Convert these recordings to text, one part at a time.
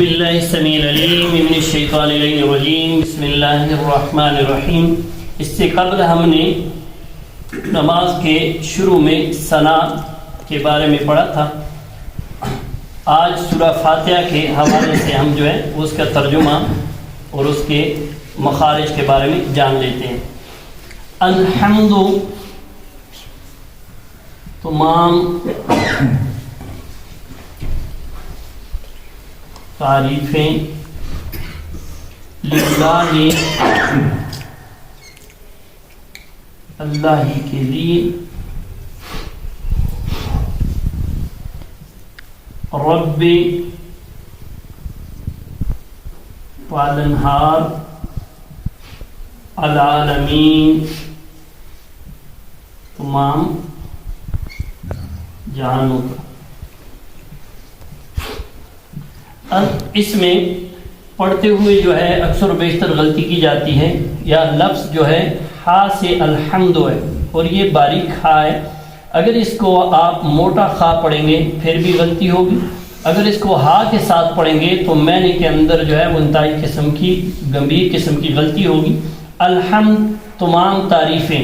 باللہ السمیع العلیم من الشیطان الرجیم بسم اللہ الرحمن الرحیم۔ اس سے قبل ہم نے نماز کے شروع میں ثنا کے بارے میں پڑھا تھا۔ آج سورہ فاتحہ کے حوالے سے ہم جو ہے اس کا ترجمہ اور اس کے مخارج کے بارے میں جان لیتے ہیں۔ الحمد، تمام تعریفیں للہ، اللہ ہی کے لیے، رب پالنہار، العالمین تمام جہانوں کا۔ اس میں پڑھتے ہوئے جو ہے اکثر و بیشتر غلطی کی جاتی ہے، یا لفظ جو ہے ہا سے الحمد ہے اور یہ باریک ہا ہے۔ اگر اس کو آپ موٹا خا پڑھیں گے پھر بھی غلطی ہوگی، اگر اس کو ہا کے ساتھ پڑھیں گے تو معنی کے اندر جو ہے وہ انتہائی قسم کی گمبھیر قسم کی غلطی ہوگی۔ الحمد تمام تعریفیں،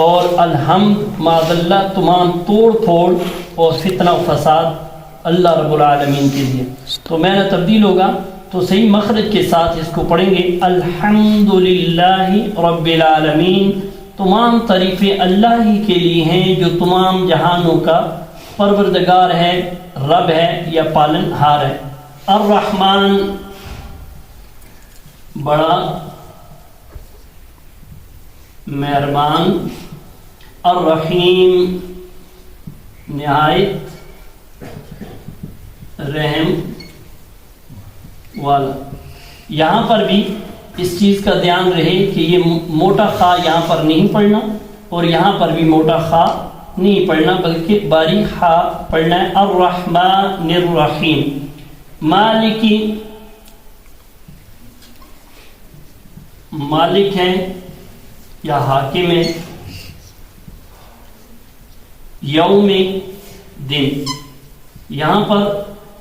اور الحمد معاذ اللہ تمام توڑ پھوڑ اور فتنہ و فساد اللہ رب العالمین کے لیے۔ تو معنی تبدیل ہوگا تو صحیح مخرج کے ساتھ اس کو پڑھیں گے الحمدللہ رب العالمین، تمام تعریفیں اللہ ہی کے لیے ہیں جو تمام جہانوں کا پروردگار ہے، رب ہے یا پالن ہار ہے۔ الرحمن بڑا مہربان، الرحیم نہایت رحم والا۔ یہاں پر بھی اس چیز کا دھیان رہے کہ یہ موٹا خا یہاں پر نہیں پڑھنا اور یہاں پر بھی موٹا خا نہیں پڑھنا، بلکہ باریک خا پڑھنا ہے۔ الرحمن الرحیم، مالکی مالک ہے یا حاکم ہے، یوم دن، یہاں پر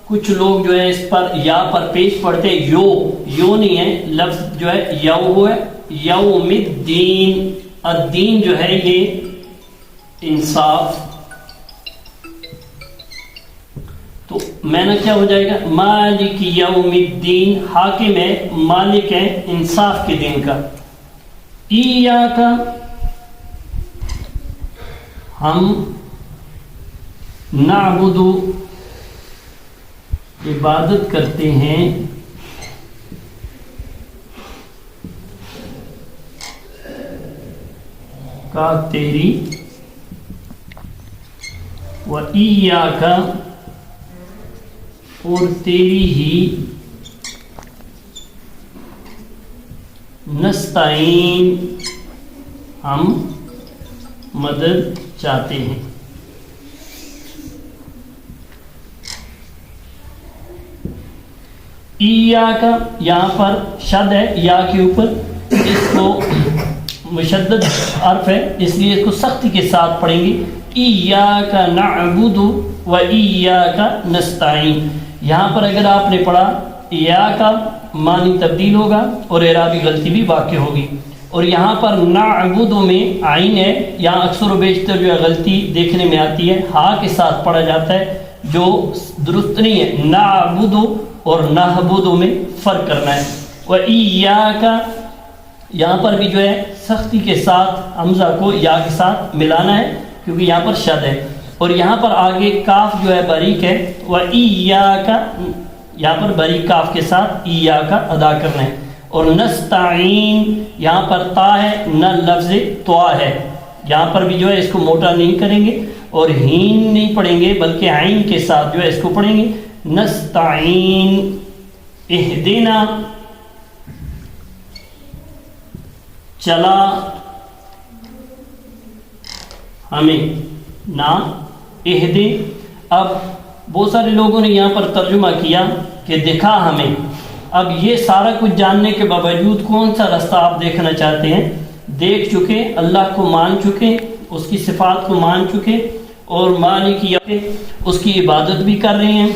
کچھ لوگ جو ہے اس پر یا پر پیش پڑھتے، یو نہیں ہے، لفظ جو ہے یو ہے، یوم الدین، الدین جو ہے یہ انصاف، تو معنی کیا ہو جائے گا؟ مالک یوم الدین، حاکم ہے، مالک ہے انصاف کے دن کا۔ ایاک، ہم نعبد عبادت کرتے ہیں، کا تیری، و ایاک اور تیری ہی، نستعین ہم مدد چاہتے ہیں۔ ایاک یہاں پر شد ہے یا کے اوپر، اس کو مشدد حرف ہے اس لیے اس کو سختی کے ساتھ پڑھیں گے۔ ایاک نعبد و ایاک نستعین، یہاں پر اگر آپ نے پڑھا ایاک معنی تبدیل ہوگا اور اعرابی غلطی بھی واقع ہوگی، اور یہاں پر نعبد میں عین ہے، یہاں اکثر و بیشتر جو ہے غلطی دیکھنے میں آتی ہے، ہا کے ساتھ پڑھا جاتا ہے جو درست نہیں ہے۔ نعبد اور نعبد میں فرق کرنا ہے۔ وَإِيَّاكَ یہاں پر بھی جو ہے سختی کے ساتھ حمزہ کو یا کے ساتھ ملانا ہے کیونکہ یہاں پر شد ہے، اور یہاں پر آگے کاف جو ہے باریک ہے، وَإِيَّاكَ یہاں پر باریک کاف کے ساتھ ایاک ادا کرنا ہے، اور نستعین یہاں پر تا ہے، نہ لفظ توا ہے، یہاں پر بھی جو ہے اس کو موٹا نہیں کریں گے اور ہین نہیں پڑھیں گے بلکہ عین کے ساتھ جو ہے اس کو پڑھیں گے نستعین۔ اہدنا چلا ہمیں، نا اہدے، اب بہت سارے لوگوں نے یہاں پر ترجمہ کیا کہ دکھا ہمیں، اب یہ سارا کچھ جاننے کے باوجود کون سا راستہ آپ دیکھنا چاہتے ہیں؟ دیکھ چکے، اللہ کو مان چکے، اس کی صفات کو مان چکے اور مالک اس کی عبادت بھی کر رہے ہیں،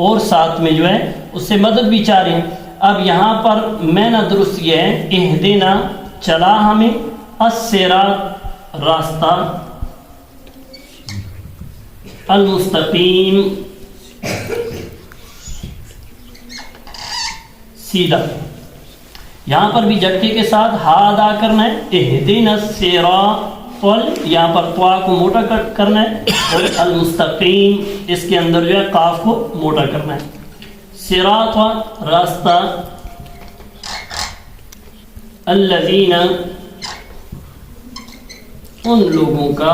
اور ساتھ میں جو ہے اس سے مدد بھی چاہ رہے ہیں. اب یہاں پر مینا درست یہ ہے اہدنا چلا ہمیں، الصراط راستہ، المستقیم سیدھا. یہاں پر بھی جھٹکے کے ساتھ ہا ادا کرنا ہے، اہدنا الصراط، یہاں پر طوا کو موٹا کرنا ہے، اور المستقیم اس کے اندر جو ہے قاف کو موٹا کرنا ہے. صراط راستہ، الذین ان لوگوں کا،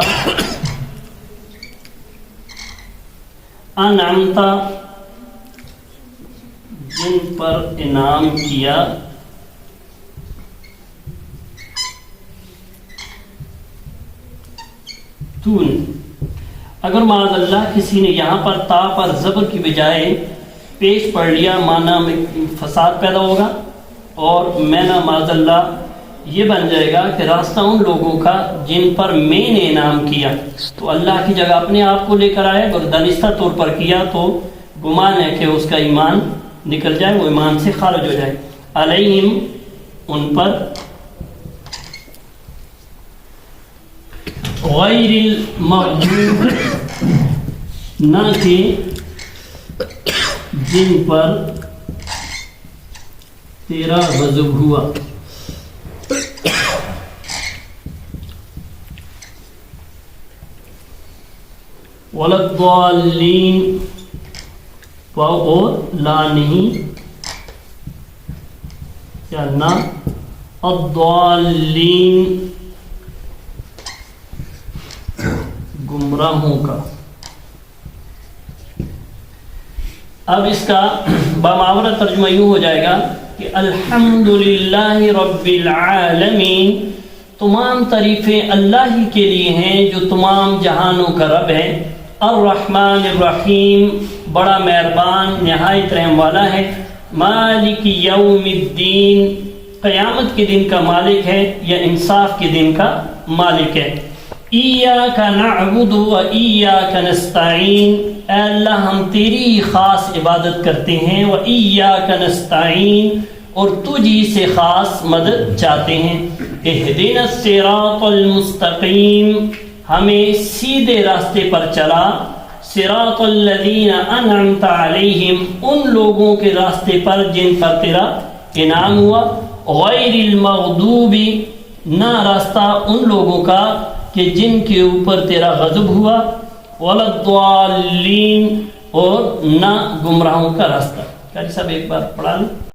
انعمت جن پر انعام کیا، تو نے. اگر معاذ اللہ کسی نے یہاں پر تا پر زبر کی بجائے پیش پڑھ لیا، معنی میں فساد پیدا ہوگا، اور مینا معاذ اللہ یہ بن جائے گا کہ راستہ ان لوگوں کا جن پر میں نے انعام کیا. تو اللہ کی جگہ اپنے آپ کو لے کر آئے، اور دانستہ طور پر کیا تو گمان ہے کہ اس کا ایمان نکل جائے، وہ ایمان سے خارج ہو جائے. علیہم ان پر، غیر المغضوب نہ کہ جن پر تیرا غضب ہوا، ولا الضالین اور لا نہیں یا نہ، الضالین گمراہوں کا. اب اس کا باماورہ ترجمہ یوں ہو جائے گا کہ الحمدللہ رب العالمین، تمام تعریفیں اللہ ہی کے لیے ہیں جو تمام جہانوں کا رب ہے. الرحمن الرحیم، بڑا مہربان نہایت رحم والا ہے. مالک یوم الدین، قیامت کے دن کا مالک ہے یا انصاف کے دن کا مالک ہے. ایاک نعبد و ایاک نستعین، اے اللہ ہم تیری خاص عبادت کرتے ہیں، و ایاک نستعین اور تجھی سے خاص مدد چاہتے ہیں. اہدنا الصراط المستقیم، ہمیں سیدھے راستے پر چلا. صراط الذین انعمت علیہم، ان لوگوں کے راستے پر جن پر تیرا انعام ہوا. غیر المغضوب، نہ راستہ ان لوگوں کا کہ جن کے اوپر تیرا غضب ہوا. ولا الضالین، اور نہ گمراہوں کا راستہ. قاری صاحب ایک بار پڑھا لیں.